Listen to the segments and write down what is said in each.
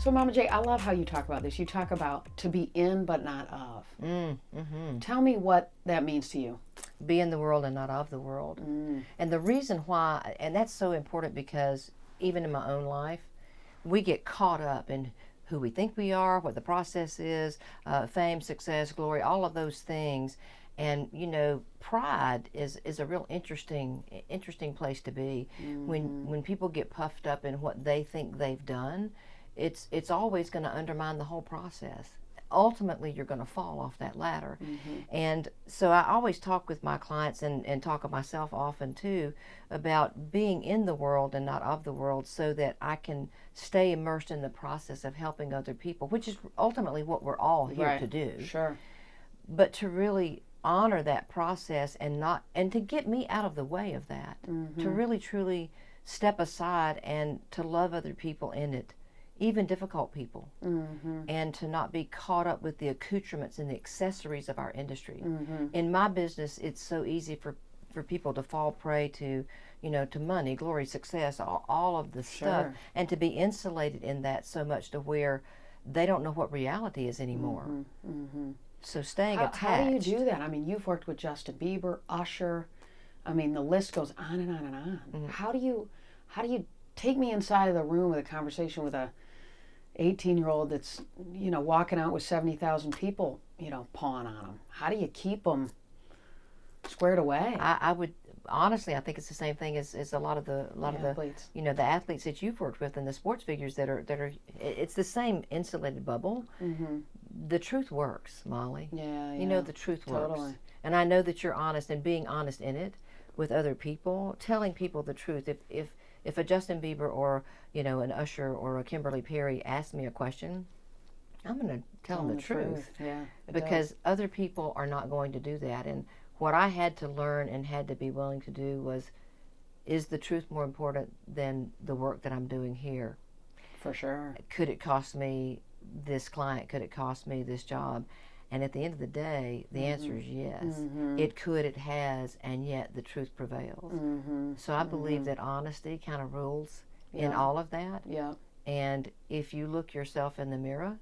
So, Mama J, I love how you talk about this. You talk about to be in but not of. Tell me what that means to you. Be in the world and not of the world. And the reason why, and that's so important because even in my own life, we get caught up in who we think we are, what the process is, fame, success, glory, all of those things. And pride is a real interesting place to be. When people get puffed up in what they think they've done, it's always going to undermine the whole process. Ultimately, you're going to fall off that ladder. And so I always talk with my clients and talk of myself often too about being in the world and not of the world, so that I can stay immersed in the process of helping other people, which is ultimately what we're all here to do. Sure. But to really honor that process and to get me out of the way of that, to really truly step aside and to love other people in it, even difficult people, and to not be caught up with the accoutrements and the accessories of our industry. In my business, it's so easy for people to fall prey to to money, glory, success, all of the stuff, and to be insulated in that so much to where they don't know what reality is anymore. So staying attached. How do you do that? I mean, you've worked with Justin Bieber, Usher. I mean, the list goes on and on and on. How do you take me inside of the room with a conversation with a 18-year-old that's walking out with 70,000 people pawing on them? How do you keep them squared away? I would honestly, I think it's the same thing as a lot of the athletes. The athletes that you've worked with and the sports figures that are it's the same insulated bubble. The truth works, Molly. Yeah. The truth Totally. works. And I know that you're honest, and being honest in it with other people, telling people the truth. If a Justin Bieber or an Usher or a Kimberly Perry asks me a question, I'm going to tell them the truth. Yeah. Because other people are not going to do that. And what I had to learn and had to be willing to do was, is the truth more important than the work that I'm doing here? For sure. Could it cost me this client? Could it cost me this job? And at the end of the day, the answer is yes. It could, it has, and yet the truth prevails. So I believe that honesty kind of rules in all of that. Yeah. And if you look yourself in the mirror,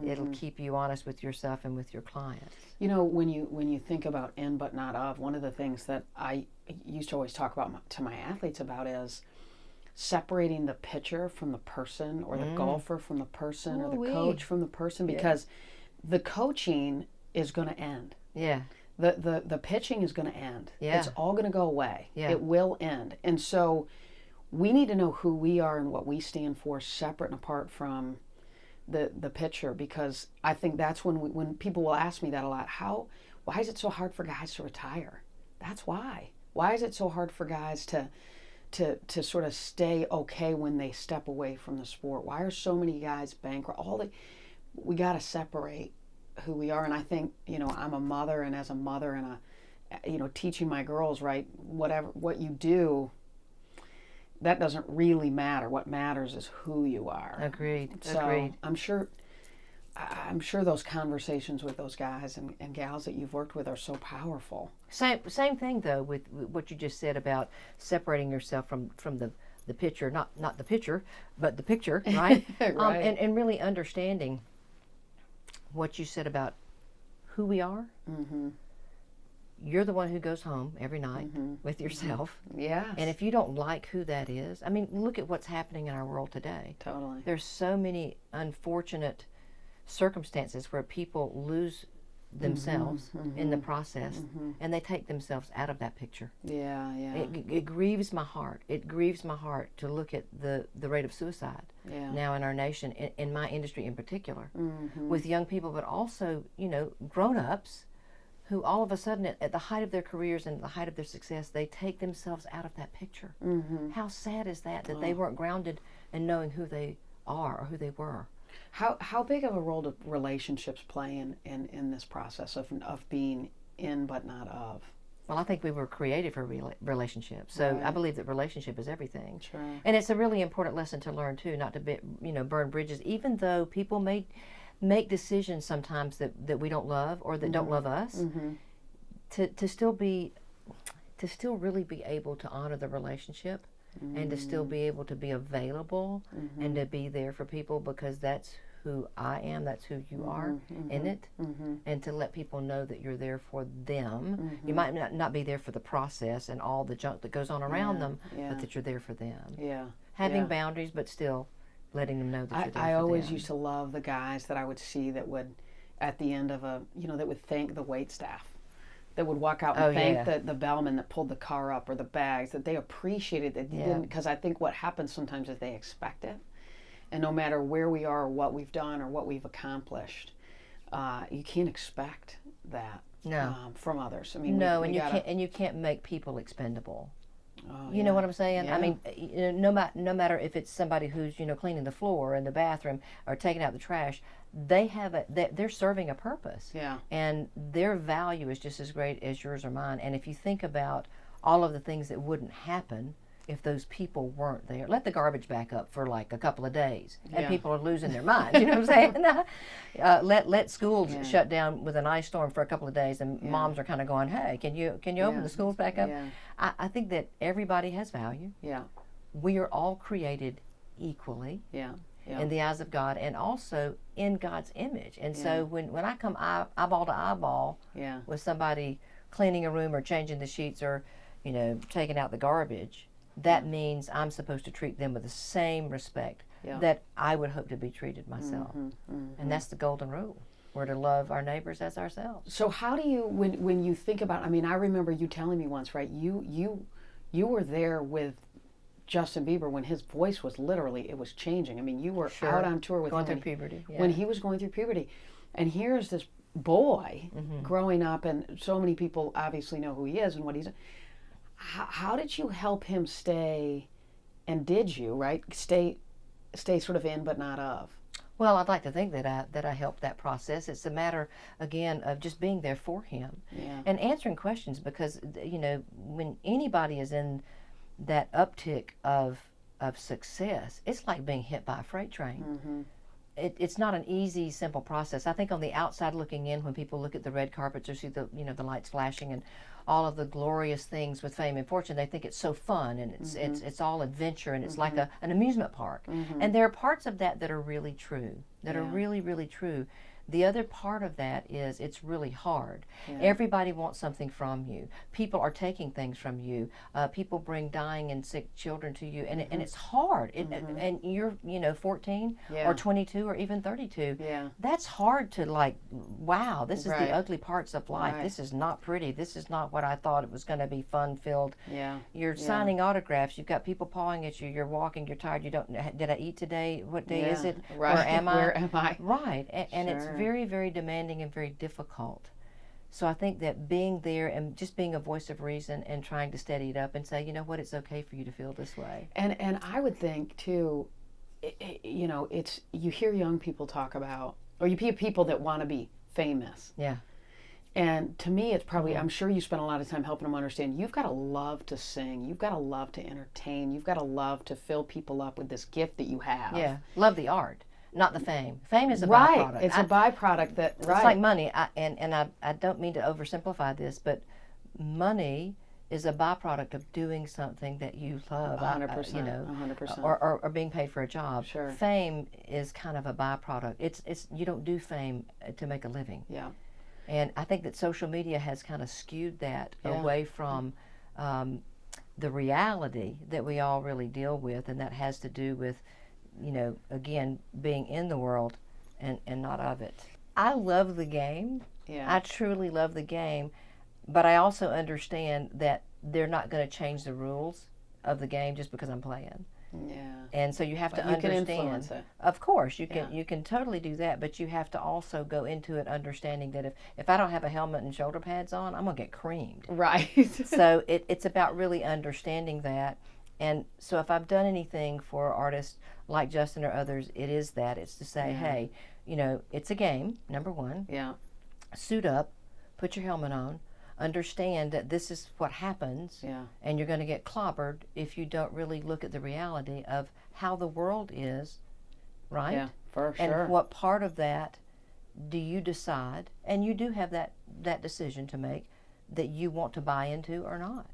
it'll keep you honest with yourself and with your clients. When you think about in but not of, one of the things that I used to always talk about to my athletes about is separating the pitcher from the person, or the golfer from the person, or the coach from the person, because the coaching is going to end. Yeah. The pitching is going to end. Yeah. It's all going to go away. Yeah. It will end. And so we need to know who we are and what we stand for, separate and apart from the pitcher, because I think that's when people will ask me that a lot. Why is it so hard for guys to retire? That's why. Why is it so hard for guys to sort of stay okay when they step away from the sport? Why are so many guys bankrupt? We got to separate who we are. And I think, I'm a mother, and as a mother and teaching my girls, right, what you do, that doesn't really matter. What matters is who you are. Agreed. So Agreed. I'm sure those conversations with those guys and gals that you've worked with are so powerful. Same thing though with what you just said about separating yourself from the picture, not the pitcher, but the picture, right? Right. And really understanding what you said about who we are. You're the one who goes home every night with yourself. Yes. And if you don't like who that is, I mean, look at what's happening in our world today. Totally. There's so many unfortunate circumstances where people lose themselves in the process, and they take themselves out of that picture. Yeah. It grieves my heart. It grieves my heart to look at the rate of suicide now in our nation, in my industry in particular, with young people, but also, grown-ups who all of a sudden at the height of their careers and the height of their success, they take themselves out of that picture. How sad is that they weren't grounded in knowing who they are or who they were. How big of a role do relationships play in this process of being in but not of? Well, I think we were created for relationships, so Right. I believe that relationship is everything. Sure. And it's a really important lesson to learn too, not to burn bridges, even though people may make decisions sometimes that we don't love or that don't love us. To still really be able to honor the relationship and to still be able to be available and to be there for people, because that's who I am, that's who you are in it, and to let people know that you're there for them. You might not be there for the process and all the junk that goes on around them, but that you're there for them. Yeah. Having boundaries, but still letting them know that you're there for them. I always used to love the guys that I would see that would, at the end of that would thank the wait staff, that would walk out and thank the bellman that pulled the car up, or the bags, that they appreciated that they didn't, because I think what happens sometimes is they expect it. And no matter where we are or what we've done or what we've accomplished, you can't expect that from others. I mean, no, and you can't make people expendable. Oh, you know what I'm saying? Yeah. I mean, no matter if it's somebody who's cleaning the floor in the bathroom or taking out the trash, they're serving a purpose. Yeah. And their value is just as great as yours or mine. And if you think about all of the things that wouldn't happen if those people weren't there. Let the garbage back up for like a couple of days, and people are losing their minds. You know what I'm saying? Let schools shut down with an ice storm for a couple of days, and moms are kind of going, "Hey, can you open the schools back up?" Yeah. I think that everybody has value. Yeah. We are all created equally in the eyes of God, and also in God's image. And so when I come eyeball to eyeball with somebody cleaning a room or changing the sheets or taking out the garbage, that means I'm supposed to treat them with the same respect that I would hope to be treated myself. And that's the golden rule. We're to love our neighbors as ourselves. So how do you, when you think about, I mean, I remember you telling me once, right, you were there with Justin Bieber when his voice was literally, it was changing. I mean, you were out on tour with going him through puberty. when he was going through puberty. And here's this boy growing up, and so many people obviously know who he is and what he's. How did you help him stay, and did you, right, stay sort of in but not of? Well, I'd like to think that I helped that process. It's a matter, again, of just being there for him and answering questions, because, when anybody is in that uptick of success, it's like being hit by a freight train. It's not an easy, simple process. I think on the outside looking in, when people look at the red carpets or see the the lights flashing and all of the glorious things with fame and fortune, they think it's so fun and it's all adventure and it's like an amusement park. And there are parts of that that are really true, that are really, really true. The other part of that is it's really hard. Everybody wants something from you. People are taking things from you. People bring dying and sick children to you, and it's hard. And you're 14 or 22 or even 32. That's hard to wow, this is the ugly parts of life. This is not pretty. This is not what I thought it was going to be fun-filled. You're signing autographs. You've got people pawing at you. You're walking. You're tired. You don't. Did I eat today? What day is it? Right. Where am I? Where am I? Right. And it's very, very demanding and very difficult. So I think that being there and just being a voice of reason and trying to steady it up and say, you know what, it's okay for you to feel this way. And I would think too, it's, you hear young people talk about, or you hear people that want to be famous. And to me, it's probably, I'm sure you spend a lot of time helping them understand, you've got to love to sing, you've got to love to entertain, you've got to love to fill people up with this gift that you have. Love the art. Not the fame. Fame is a byproduct. It's a byproduct that, It's like money. I don't mean to oversimplify this, but money is a byproduct of doing something that you love. 100%. 100%. Or being paid for a job. Sure. Fame is kind of a byproduct. It's you don't do fame to make a living. And I think that social media has kind of skewed that away from the reality that we all really deal with, and that has to do with again, being in the world and not of it. I love the game. I truly love the game, but I also understand that they're not going to change the rules of the game just because I'm playing. And so you have to understand. You can influence it. Of course, you can totally do that, but you have to also go into it understanding that if I don't have a helmet and shoulder pads on, I'm going to get creamed. Right. So it's about really understanding that. And so if I've done anything for artists like Justin or others, it is that. It's to say, hey, it's a game, number one. Suit up, put your helmet on, understand that this is what happens, and you're going to get clobbered if you don't really look at the reality of how the world is, right? Yeah, for sure. And what part of that do you decide, and you do have that decision to make, that you want to buy into or not.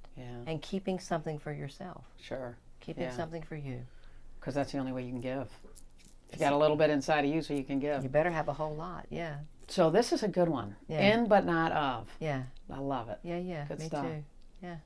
And keeping something for yourself. Sure. Keeping Yeah. something for you. Because that's the only way you can give. If you got a little bit inside of you, so you can give. You better have a whole lot. Yeah. So this is a good one. Yeah. In but not of. Yeah. I love it. Yeah. Good Me stuff. too. Yeah.